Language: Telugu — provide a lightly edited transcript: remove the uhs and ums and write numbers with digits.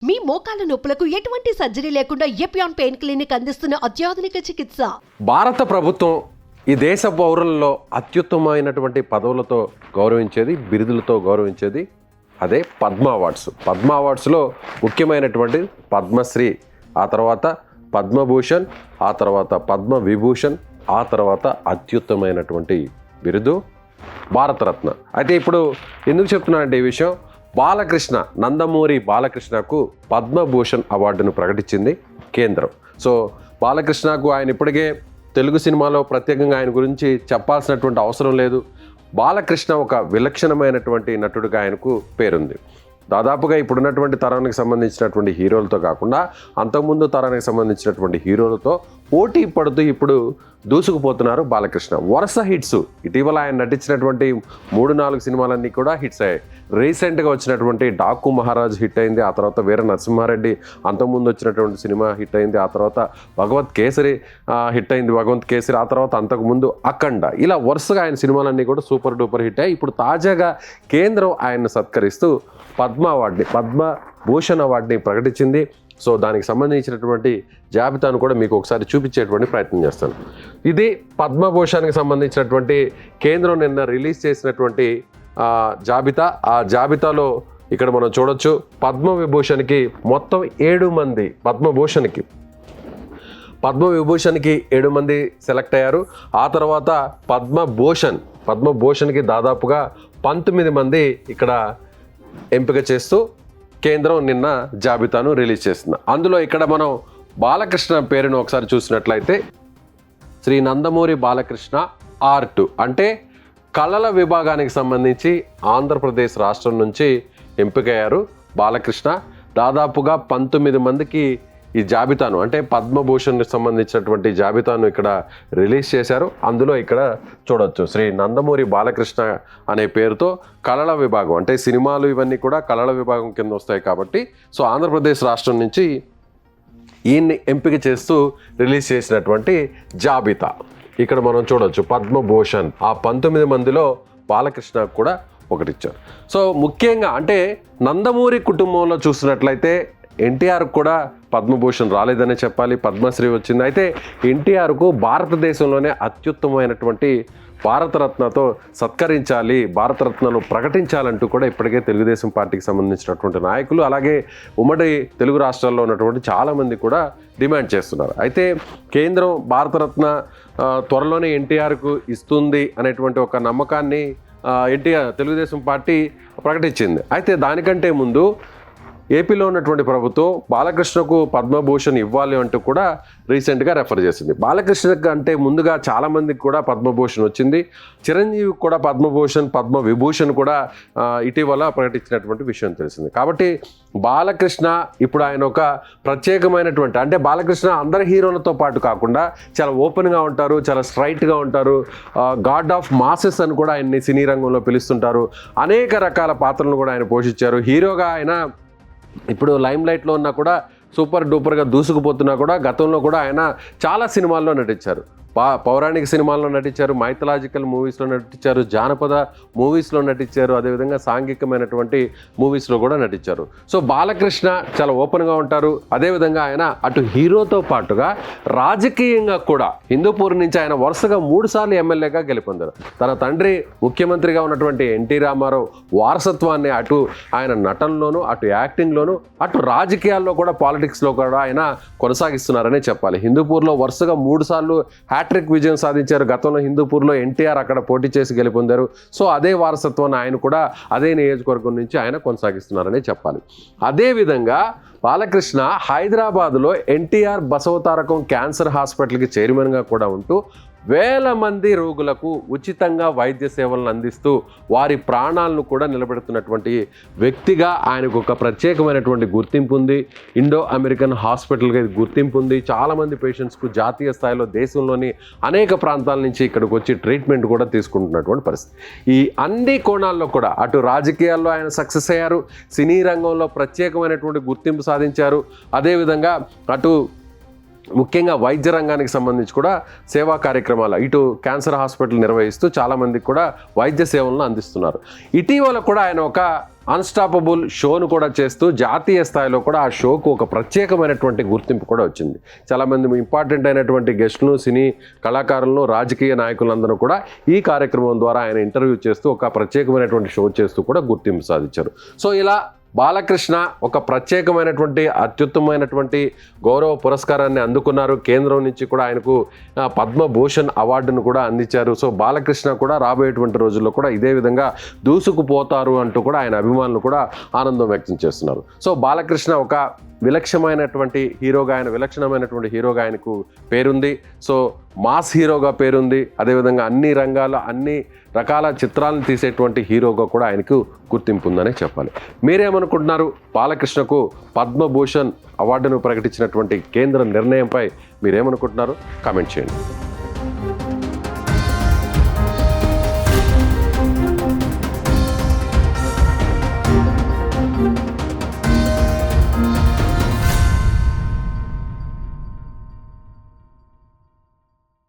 మీ మోకాల నొప్పులకు ఎటువంటి సర్జరీ లేకుండా ఎపియాన్ పెయిన్ క్లినిక్ అందిస్తున్న అత్యాధునిక చికిత్స. భారత ప్రభుత్వం ఈ దేశ పౌరులలో అత్యుత్తమైనటువంటి పదవులతో గౌరవించేది, బిరుదులతో గౌరవించేది అదే పద్మ అవార్డ్స్. పద్మ అవార్డ్స్లో ముఖ్యమైనటువంటి పద్మశ్రీ, ఆ తర్వాత పద్మభూషణ్, ఆ తర్వాత పద్మ విభూషణ్, ఆ తర్వాత అత్యుత్తమైనటువంటి బిరుదు భారతరత్న. అయితే ఇప్పుడు ఎందుకు చెప్తున్నానంటే ఈ విషయం, బాలకృష్ణ, నందమూరి బాలకృష్ణకు పద్మభూషణ్ అవార్డును ప్రకటించింది కేంద్రం. సో బాలకృష్ణకు ఆయన ఇప్పటికే తెలుగు సినిమాలో ప్రత్యేకంగా ఆయన గురించి చెప్పాల్సినటువంటి అవసరం లేదు. బాలకృష్ణ ఒక విలక్షణమైనటువంటి నటుడిగా ఆయనకు పేరుంది. దాదాపుగా ఇప్పుడున్నటువంటి తరానికి సంబంధించినటువంటి హీరోలతో కాకుండా అంతకుముందు తరానికి సంబంధించినటువంటి హీరోలతో పోటీ పడుతూ ఇప్పుడు దూసుకుపోతున్నారు బాలకృష్ణ. వరుస హిట్స్, ఇటీవల ఆయన నటించినటువంటి 3-4 సినిమాలన్నీ కూడా హిట్స్ అయ్యాయి. రీసెంట్గా వచ్చినటువంటి డాకు మహారాజ్ హిట్ అయింది, ఆ తర్వాత వీర నరసింహారెడ్డి అంతకుముందు వచ్చినటువంటి సినిమా హిట్ అయింది, ఆ తర్వాత భగవత్ కేసరి హిట్ అయింది, భగవంత్ కేసరి, ఆ తర్వాత అంతకుముందు అఖండ. ఇలా వరుసగా ఆయన సినిమాలన్నీ కూడా సూపర్ డూపర్ హిట్ అయ్యాయి. ఇప్పుడు తాజాగా కేంద్రం ఆయన్ని సత్కరిస్తూ పద్మ అవార్డుని, పద్మభూషణ్ అవార్డుని ప్రకటించింది. సో దానికి సంబంధించినటువంటి జాబితాను కూడా మీకు ఒకసారి చూపించేటువంటి ప్రయత్నం చేస్తాను. ఇది పద్మభూషణ్కి సంబంధించినటువంటి కేంద్రం నిన్న రిలీజ్ చేసినటువంటి జాబితా. ఆ జాబితాలో ఇక్కడ మనం చూడొచ్చు, పద్మవిభూషణ్కి మొత్తం 7 మంది, పద్మవిభూషణ్కి 7 మంది సెలెక్ట్ అయ్యారు. ఆ తర్వాత పద్మభూషణ్కి దాదాపుగా 19 మంది ఇక్కడ ఎంపిక చేస్తూ కేంద్రం నిన్న జాబితాను రిలీజ్ చేస్తుంది. అందులో ఇక్కడ మనం బాలకృష్ణ పేరును ఒకసారి చూసినట్లయితే శ్రీ నందమూరి బాలకృష్ణ ఆర్ట్ అంటే కళల విభాగానికి సంబంధించి ఆంధ్రప్రదేశ్ రాష్ట్రం నుంచి ఎంపికయ్యారు బాలకృష్ణ. దాదాపుగా 19 మందికి ఈ జాబితాను, అంటే పద్మభూషణ్కి సంబంధించినటువంటి జాబితాను ఇక్కడ రిలీజ్ చేశారు. అందులో ఇక్కడ చూడొచ్చు, శ్రీ నందమూరి బాలకృష్ణ అనే పేరుతో కళల విభాగం, అంటే సినిమాలు ఇవన్నీ కూడా కళల విభాగం కింద వస్తాయి కాబట్టి, సో ఆంధ్రప్రదేశ్ రాష్ట్రం నుంచి ఈయన్ని ఎంపిక చేస్తూ రిలీజ్ చేసినటువంటి జాబితా ఇక్కడ మనం చూడొచ్చు. పద్మభూషణ్ ఆ 19 మందిలో బాలకృష్ణ కూడా ఒకటిచ్చారు. సో ముఖ్యంగా అంటే నందమూరి కుటుంబంలో చూసినట్లయితే ఎన్టీఆర్ కూడా పద్మభూషణ్ రాలేదనే చెప్పాలి, పద్మశ్రీ వచ్చింది. అయితే ఎన్టీఆర్కు భారతదేశంలోనే అత్యుత్తమైనటువంటి భారతరత్నతో సత్కరించాలి, భారతరత్నను ప్రకటించాలంటూ కూడా ఇప్పటికే తెలుగుదేశం పార్టీకి సంబంధించినటువంటి నాయకులు, అలాగే ఉమ్మడి తెలుగు రాష్ట్రాల్లో ఉన్నటువంటి చాలామంది కూడా డిమాండ్ చేస్తున్నారు. అయితే కేంద్రం భారతరత్న త్వరలోనే ఎన్టీఆర్కు ఇస్తుంది అనేటువంటి ఒక నమ్మకాన్ని తెలుగుదేశం పార్టీ ప్రకటించింది. అయితే దానికంటే ముందు ఏపీలో ఉన్నటువంటి ప్రభుత్వం బాలకృష్ణకు పద్మభూషణ్ ఇవ్వాలి అంటూ కూడా రీసెంట్గా రెఫర్ చేసింది. బాలకృష్ణకు అంటే ముందుగా చాలామందికి కూడా పద్మభూషణ్ వచ్చింది. చిరంజీవికి కూడా పద్మభూషణ్, పద్మవిభూషణ్ కూడా ఇటీవల ప్రకటించినటువంటి విషయం తెలిసింది. కాబట్టి బాలకృష్ణ ఇప్పుడు ఆయన ఒక ప్రత్యేకమైనటువంటి, అంటే బాలకృష్ణ అందరి హీరోలతో పాటు కాకుండా చాలా ఓపెన్గా ఉంటారు, చాలా స్ట్రైట్గా ఉంటారు, గాడ్ ఆఫ్ మాసెస్ అని కూడా ఆయన్ని సినీ రంగంలో పిలుస్తుంటారు. అనేక రకాల పాత్రలను కూడా ఆయన పోషించారు. హీరోగా ఆయన ఇప్పుడు లైమ్ లైట్లో ఉన్నా కూడా, సూపర్ డూపర్గా దూసుకుపోతున్నా కూడా, గతంలో కూడా ఆయన చాలా సినిమాల్లో నటించారు. పౌరాణిక సినిమాల్లో నటించారు, మైథలాజికల్ మూవీస్లో నటించారు, జానపద మూవీస్లో నటించారు, అదేవిధంగా సాంఘికమైనటువంటి మూవీస్లో కూడా నటించారు. సో బాలకృష్ణ చాలా ఓపెన్గా ఉంటారు. అదేవిధంగా ఆయన అటు హీరోతో పాటుగా రాజకీయంగా కూడా హిందూపూర్ నుంచి ఆయన వరుసగా 3 సార్లు ఎమ్మెల్యేగా గెలుపొందారు. తన తండ్రి ముఖ్యమంత్రిగా ఉన్నటువంటి ఎన్టీ రామారావు వారసత్వాన్ని అటు ఆయన నటనలోనూ, అటు యాక్టింగ్లోనూ, అటు రాజకీయాల్లో కూడా, పాలిటిక్స్లో కూడా ఆయన కొనసాగిస్తున్నారనే చెప్పాలి. హిందూపూర్లో వరుసగా 3 సార్లు హ్యాట్రిక్ విజయం సాధించారు. గతంలో హిందూపూర్లో ఎన్టీఆర్ అక్కడ పోటీ చేసి గెలుపొందారు. సో అదే వారసత్వాన్ని ఆయన కూడా అదే నియోజకవర్గం నుంచి ఆయన కొనసాగిస్తున్నారనే చెప్పాలి. అదేవిధంగా బాలకృష్ణ హైదరాబాద్లో ఎన్టీఆర్ బసవతారకం క్యాన్సర్ హాస్పిటల్కి చైర్మన్గా కూడా ఉంటూ వేల మంది రోగులకు ఉచితంగా వైద్య సేవలను అందిస్తూ వారి ప్రాణాలను కూడా నిలబెడుతున్నటువంటి వ్యక్తిగా ఆయనకు ఒక ప్రత్యేకమైనటువంటి గుర్తింపు ఉంది. ఇండో అమెరికన్ హాస్పిటల్గా గుర్తింపు ఉంది. చాలామంది పేషెంట్స్కు జాతీయ స్థాయిలో దేశంలోని అనేక ప్రాంతాల నుంచి ఇక్కడికి వచ్చి ట్రీట్మెంట్ కూడా తీసుకుంటున్నటువంటి పరిస్థితి. ఈ అన్ని కోణాల్లో కూడా అటు రాజకీయాల్లో ఆయన సక్సెస్ అయ్యారు, సినీ రంగంలో ప్రత్యేకమైనటువంటి గుర్తింపు సాధించారు, అదేవిధంగా అటు ముఖ్యంగా వైద్య రంగానికి సంబంధించి కూడా సేవా కార్యక్రమాలు ఇటు క్యాన్సర్ హాస్పిటల్ నిర్వహిస్తూ చాలామందికి కూడా వైద్య సేవలను అందిస్తున్నారు. ఇటీవల కూడా ఆయన ఒక అన్స్టాపబుల్ షోను కూడా చేస్తూ జాతీయ స్థాయిలో కూడా ఆ షోకు ఒక ప్రత్యేకమైనటువంటి గుర్తింపు కూడా వచ్చింది. చాలామంది ఇంపార్టెంట్ అయినటువంటి గెస్టులను, సినీ కళాకారులను, రాజకీయ నాయకులందరూ కూడా ఈ కార్యక్రమం ద్వారా ఆయన ఇంటర్వ్యూ చేస్తూ ఒక ప్రత్యేకమైనటువంటి షో చేస్తూ కూడా గుర్తింపు సాధించారు. సో ఇలా బాలకృష్ణ ఒక ప్రత్యేకమైనటువంటి అత్యుత్తమైనటువంటి గౌరవ పురస్కారాన్ని అందుకున్నారు. కేంద్రం నుంచి కూడా ఆయనకు పద్మభూషణ్ అవార్డును కూడా అందించారు. సో బాలకృష్ణ కూడా రాబోయేటువంటి రోజుల్లో కూడా ఇదే విధంగా దూసుకుపోతారు అంటూ కూడా ఆయన అభిమానులు కూడా ఆనందం వ్యక్తం చేస్తున్నారు. సో బాలకృష్ణ ఒక విలక్షణమైనటువంటి హీరోగా ఆయనకు పేరుంది. సో మాస్ హీరోగా పేరుంది. అదేవిధంగా అన్ని రంగాల అన్ని రకాల చిత్రాలను తీసేటువంటి హీరోగా కూడా ఆయనకు గుర్తింపు ఉందనే చెప్పాలి. మీరేమనుకుంటున్నారు? బాలకృష్ణకు పద్మభూషణ్ అవార్డును ప్రకటించినటువంటి కేంద్ర నిర్ణయంపై మీరేమనుకుంటున్నారు? కామెంట్ చేయండి.